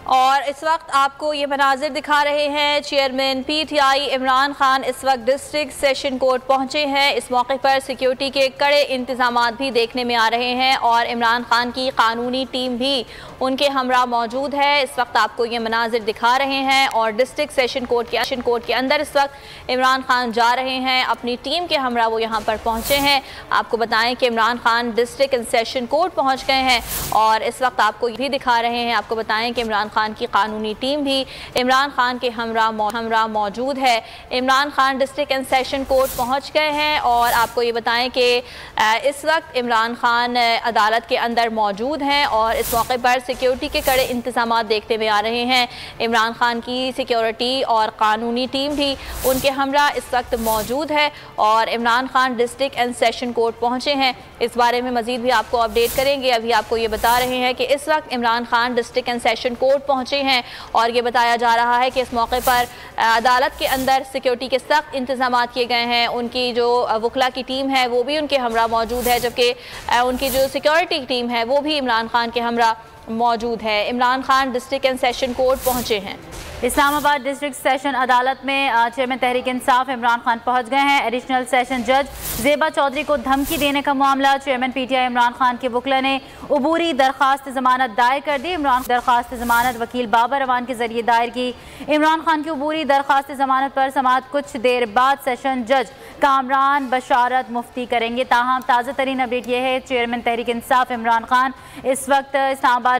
और इस वक्त आपको ये मनाजिर दिखा रहे हैं, चेयरमैन पीटीआई इमरान खान इस वक्त डिस्ट्रिक्ट सेशन कोर्ट पहुंचे हैं। इस मौके पर सिक्योरिटी के कड़े इंतजाम भी देखने में आ रहे हैं और इमरान खान की कानूनी टीम भी उनके हमरा मौजूद है। इस वक्त आपको ये मनाजिर दिखा रहे हैं और डिस्ट्रिक्ट सेशन कोर्ट के अंदर इस वक्त इमरान खान जा रहे हैं, अपनी टीम के हमरा वो यहाँ पर पहुँचे हैं। आपको बताएं कि Imran Khan district and session court पहुँच गए हैं और इस वक्त आपको ये भी दिखा रहे हैं। आपको बताएं कि इमरान खान की कानूनी टीम भी इमरान खान के हमरा मौजूद है। Imran Khan district and session court पहुंच गए हैं और आपको ये बताएं कि इस वक्त इमरान खान अदालत के अंदर मौजूद हैं और इस मौके पर सिक्योरिटी के कड़े इंतजाम देखने में आ रहे हैं। इमरान खान की सिक्योरिटी और कानूनी टीम भी उनके हमरा इस वक्त मौजूद है और Imran Khan district and session court पहुंचे हैं। इस बारे में मजीद भी आपको अपडेट करेंगे। अभी आपको ये बता रहे हैं कि इस वक्त Imran Khan district and session court पहुंचे हैं और ये बताया जा रहा है कि इस मौके पर अदालत के अंदर सिक्योरिटी के सख्त इंतजाम किए गए हैं। उनकी जो वकला की टीम है वो भी उनके हमरा मौजूद है, जबकि उनकी जो सिक्योरिटी टीम है वो भी इमरान खान के हमरा मौजूद है। Imran Khan district and session court पहुंचे हैं। इस्लामाबाद डिस्ट्रिक्ट सेशन अदालत में चेयरमैन तहरीक इंसाफ इमरान खान पहुंच गए हैं। एडिशनल सेशन जज ज़ेबा चौधरी को धमकी देने का मामला, चेयरमैन पीटीआई इमरान खान के वकला ने अबूरी दरखास्त जमानत दायर कर दी। इमरान दरखास्त जमानत वकील बाबर रवान के जरिए दायर की। इमरान खान की अबूरी दरखास्त जमानत पर समाअत कुछ देर बाद सेशन जज कामरान बशारत मुफ्ती करेंगे। ताहम ताज़ा तरीन अपडेट यह है, चेयरमैन तहरीक इंसाफ इमरान खान इस वक्त इस्लामाबाद